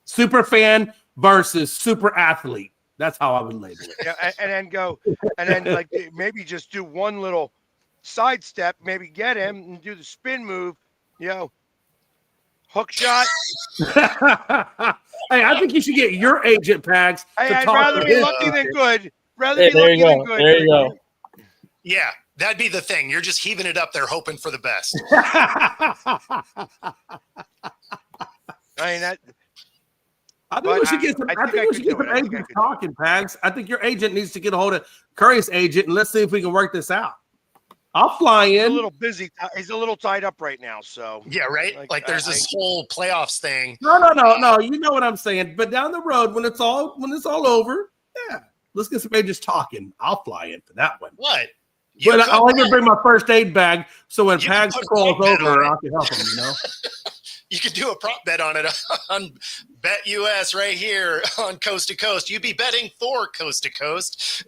Super fan versus super athlete. That's how I would label it. Yeah, and then like maybe just do one little sidestep, maybe get him and do the spin move, hook shot. Hey, I think you should get your agent, Pags. Hey, I'd rather be lucky than good. There you go. Yeah, that'd be the thing. You're just heaving it up there, hoping for the best. I think we should get some agents talking, Pags. I think your agent needs to get a hold of Curry's agent, and let's see if we can work this out. I'll fly in. He's a little busy. He's a little tied up right now. So yeah, right. Like there's this whole playoffs thing. No. You know what I'm saying. But down the road, when it's all over, yeah, let's get some agents talking. I'll fly in for that one. What? But I'll even bring my first aid bag, so when Pags calls over, I can help him. You could do a prop bet on it on Bet US right here on Coast to Coast. You'd be betting for Coast to Coast.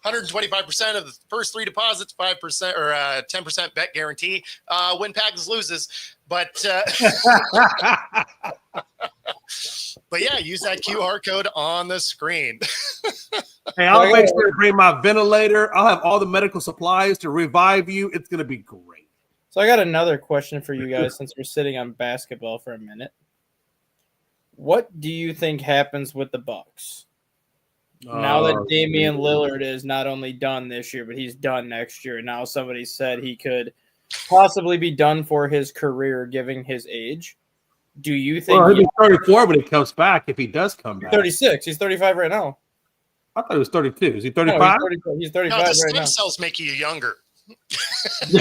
125% of the first 3 deposits, 5% or 10% bet guarantee. When Pags loses, but but yeah, use that QR code on the screen. Hey, I'll make sure to bring my ventilator. I'll have all the medical supplies to revive you. It's going to be great. So I got another question for you guys since we're sitting on basketball for a minute. What do you think happens with the Bucks? Now that Damian Lillard is not only done this year, but he's done next year. Now somebody said he could possibly be done for his career given his age. Do you think he'll be 34 when he comes back if he does come back? 36. He's 35 right now. I thought he was 32. Is he 35? No, he's 35 no, the right stem now. cells make you younger. Do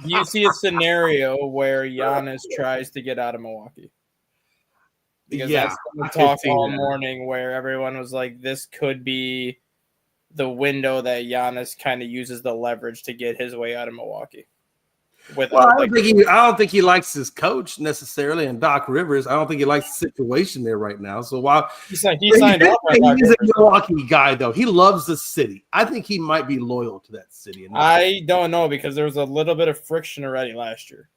you see a scenario where Giannis tries to get out of Milwaukee? Because that's the talk all morning where everyone was like, this could be the window that Giannis kind of uses the leverage to get his way out of Milwaukee. I don't think he likes his coach necessarily, and Doc Rivers. I don't think he likes the situation there right now. So while he signed up, he's a Milwaukee guy, though. He loves the city. I think he might be loyal to that city. I don't know, because there was a little bit of friction already last year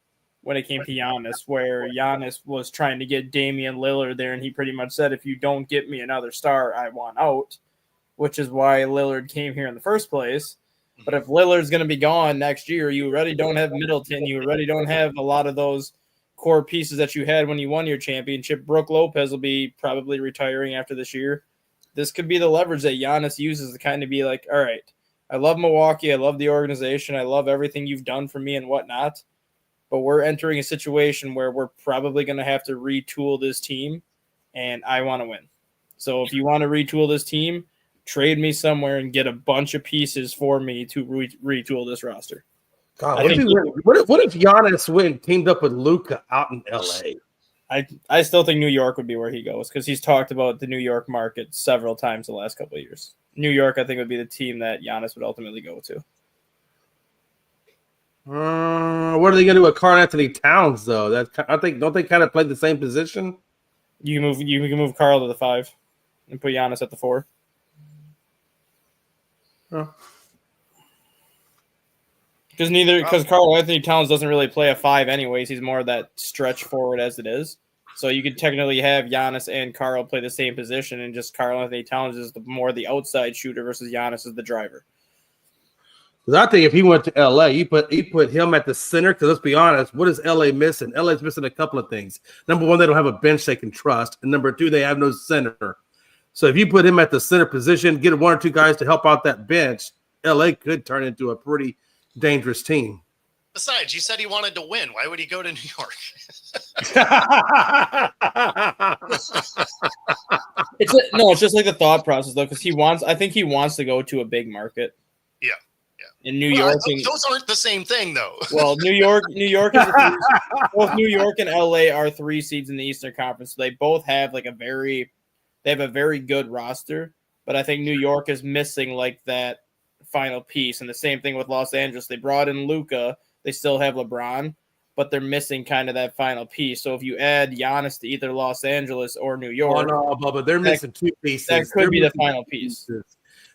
when it came to Giannis, where Giannis was trying to get Damian Lillard there, and he pretty much said, if you don't get me another star, I want out, which is why Lillard came here in the first place. But if Lillard's going to be gone next year, you already don't have Middleton. You already don't have a lot of those core pieces that you had when you won your championship. Brook Lopez will be probably retiring after this year. This could be the leverage that Giannis uses to kind of be like, all right, I love Milwaukee. I love the organization. I love everything you've done for me and whatnot. But we're entering a situation where we're probably going to have to retool this team, and I want to win. So if you want to retool this team, trade me somewhere and get a bunch of pieces for me to retool this roster. God, what if Giannis teamed up with Luka out in LA? I still think New York would be where he goes, because he's talked about the New York market several times the last couple of years. New York, I think, would be the team that Giannis would ultimately go to. What are they going to do with Karl Anthony Towns, though? Don't they kind of play the same position? You can move Karl to the 5 and put Giannis at the 4. Because Karl Anthony Towns doesn't really play a 5 anyways. He's more of that stretch forward as it is. So you could technically have Giannis and Karl play the same position, and just Karl Anthony Towns is more the outside shooter versus Giannis is the driver. Because I think if he went to LA, you put him at the center. Because let's be honest, what is LA missing? LA's missing a couple of things. Number one, they don't have a bench they can trust, and number two, they have no center. So if you put him at the center position, get one or two guys to help out that bench, LA could turn into a pretty dangerous team. Besides, you said he wanted to win. Why would he go to New York? It's just like the thought process though, because I think he wants to go to a big market. Yeah. In New York, those aren't the same thing though. Well, New York is both New York and LA are 3 seeds in the Eastern Conference. So they both have a very good roster, but I think New York is missing like that final piece. And the same thing with Los Angeles. They brought in Luka. They still have LeBron, but they're missing kind of that final piece. So if you add Giannis to either Los Angeles or New York, Bubba, they're missing 2 pieces. That could be the final piece.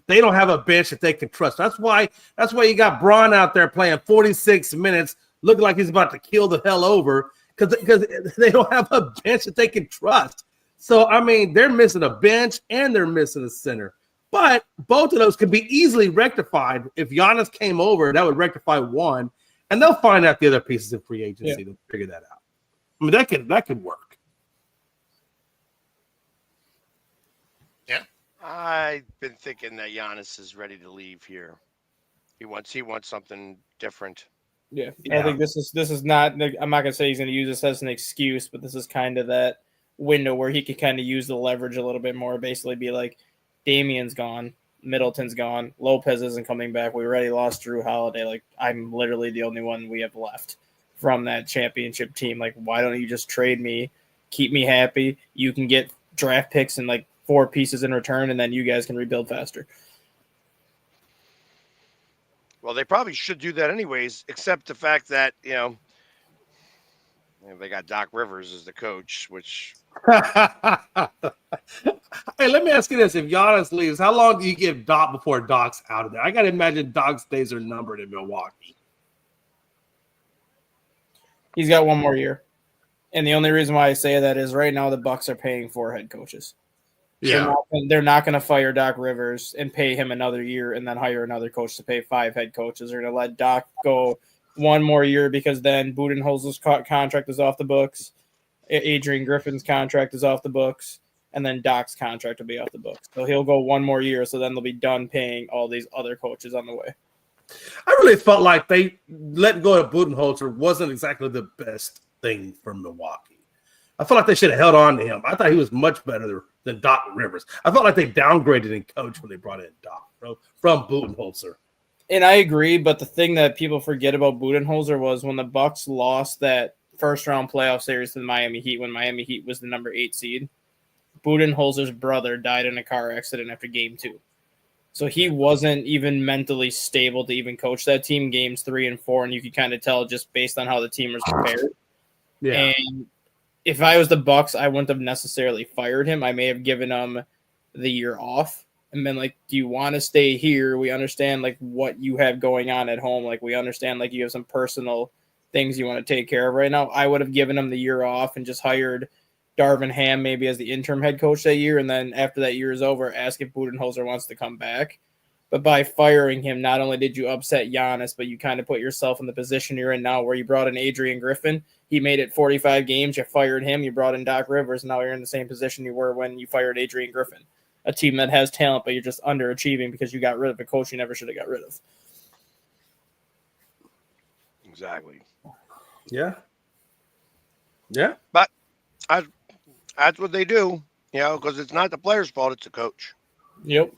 They don't have a bench that they can trust. That's why you got Braun out there playing 46 minutes, looking like he's about to kill the hell over because they don't have a bench that they can trust. So, I mean, they're missing a bench and they're missing a center. But both of those could be easily rectified. If Giannis came over, that would rectify one, and they'll find out the other pieces in free agency to figure that out. I mean, that could work. I've been thinking that Giannis is ready to leave here. He wants something different. Yeah. I think this is not. I'm not gonna say he's gonna use this as an excuse, but this is kind of that window where he could kind of use the leverage a little bit more. Basically, be like, Damian's gone, Middleton's gone, Lopez isn't coming back. We already lost Drew Holiday. Like, I'm literally the only one we have left from that championship team. Like, why don't you just trade me, keep me happy? You can get draft picks and 4 pieces in return, and then you guys can rebuild faster. Well, they probably should do that anyways, except the fact that, they got Doc Rivers as the coach, which... Hey, let me ask you this. If Giannis leaves, how long do you give Doc before Doc's out of there? I got to imagine Doc's days are numbered in Milwaukee. He's got 1 more year. And the only reason why I say that is right now the Bucks are paying 4 head coaches. Yeah, they're not going to fire Doc Rivers and pay him another year and then hire another coach to pay 5 head coaches. They're going to let Doc go 1 more year because then Budenholzer's contract is off the books, Adrian Griffin's contract is off the books, and then Doc's contract will be off the books. So he'll go 1 more year, so then they'll be done paying all these other coaches on the way. I really felt like they let go of Budenholzer wasn't exactly the best thing for Milwaukee. I felt like they should have held on to him. I thought he was much better than Doc Rivers. I felt like they downgraded in coach when they brought in Doc from Budenholzer. And I agree, but the thing that people forget about Budenholzer was when the Bucks lost that first-round playoff series to the Miami Heat when Miami Heat was the number 8 seed, Budenholzer's brother died in a car accident after Game 2. So he wasn't even mentally stable to even coach that team games 3 and 4, and you could kind of tell just based on how the team was prepared. Yeah. And if I was the Bucks, I wouldn't have necessarily fired him. I may have given him the year off and been like, do you want to stay here? We understand what you have going on at home. We understand you have some personal things you want to take care of right now. I would have given him the year off and just hired Darvin Ham maybe as the interim head coach that year. And then after that year is over, ask if Budenholzer wants to come back. But by firing him, not only did you upset Giannis, but you kind of put yourself in the position you're in now where you brought in Adrian Griffin. He made it 45 games. You fired him. You brought in Doc Rivers. And now you're in the same position you were when you fired Adrian Griffin, a team that has talent, but you're just underachieving because you got rid of a coach you never should have got rid of. Exactly. Yeah. Yeah. But that's what they do, because it's not the player's fault. It's the coach. Yep.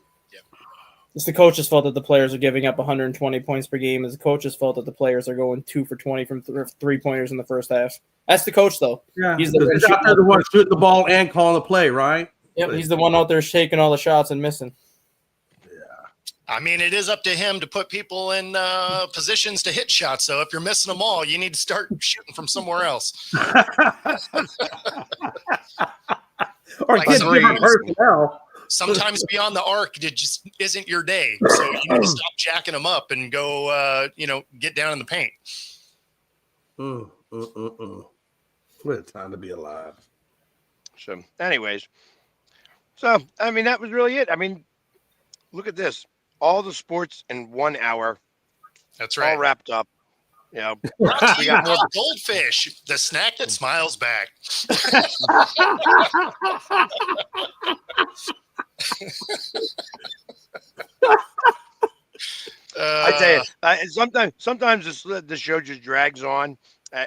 It's the coach's fault that the players are giving up 120 points per game. It's the coach's fault that the players are going 2 for 20 from 3-pointers in the first half. That's the coach, though. Yeah, he's out there the one shooting the ball and calling the play, right? Yep, he's the one out there shaking all the shots and missing. Yeah. I mean, it is up to him to put people in positions to hit shots. So if you're missing them all, you need to start shooting from somewhere else. Or get different personnel. Sometimes beyond the arc, it just isn't your day. So you need to stop jacking them up and go, get down in the paint. What a time to be alive. So, anyways. That was really it. I mean, look at this. All the sports in 1 hour, That's right. All wrapped up. Yeah. Brought to We you got by Goldfish, the snack that smiles back. I tell you, sometimes this show just drags on.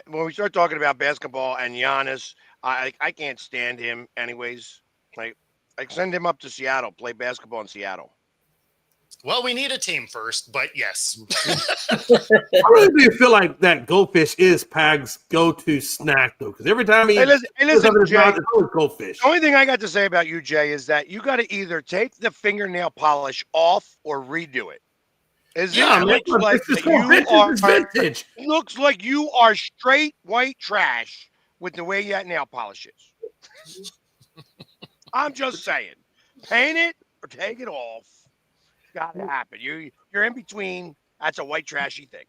When we start talking about basketball and Giannis, I can't stand him anyways. Like, I send him up to Seattle, play basketball in Seattle. Well, we need a team first, but yes. I really do feel like that Goldfish is Pag's go-to snack, though, because every time he listen, Jay, it's always Goldfish. The only thing I got to say about you, Jay, is that you got to either take the fingernail polish off or redo it. Vintage. Looks like you are straight white trash with the way that nail polish is. I'm just saying, paint it or take it off. It's got to happen. You're in between. That's a white trashy thing.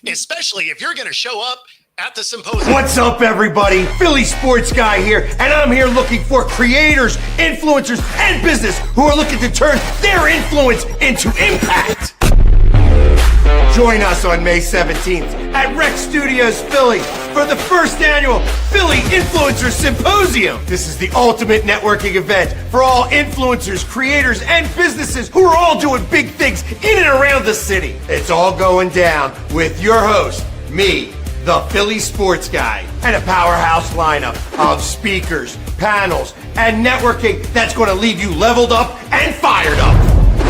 Especially if you're going to show up at the symposium. What's up, everybody? Philly Sports Guy here, and I'm here looking for creators, influencers, and business who are looking to turn their influence into impact. Join us on May 17th at Rex Studios Philly for the first annual Philly Influencer Symposium. This is the ultimate networking event for all influencers, creators, and businesses who are all doing big things in and around the city. It's all going down with your host, me, the Philly Sports Guy, and a powerhouse lineup of speakers, panels, and networking that's going to leave you leveled up and fired up.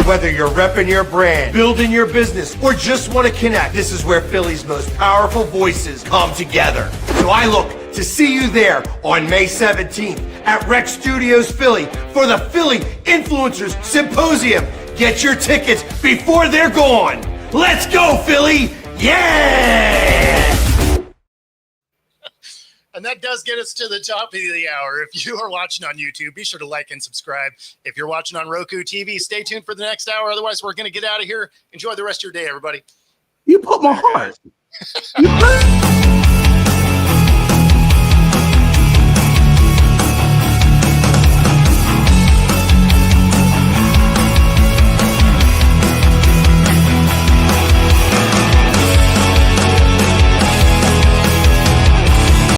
Whether you're repping your brand, building your business, or just want to connect, this is where Philly's most powerful voices come together. So I look to see you there on May 17th at Rex Studios Philly for the Philly Influencers Symposium. Get your tickets before they're gone. Let's go, Philly! Yeah! And that does get us to the top of the hour. If you are watching on YouTube, be sure to like and subscribe. If you're watching on Roku TV, stay tuned for the next hour. Otherwise, we're going to get out of here. Enjoy the rest of your day, everybody. You put my heart.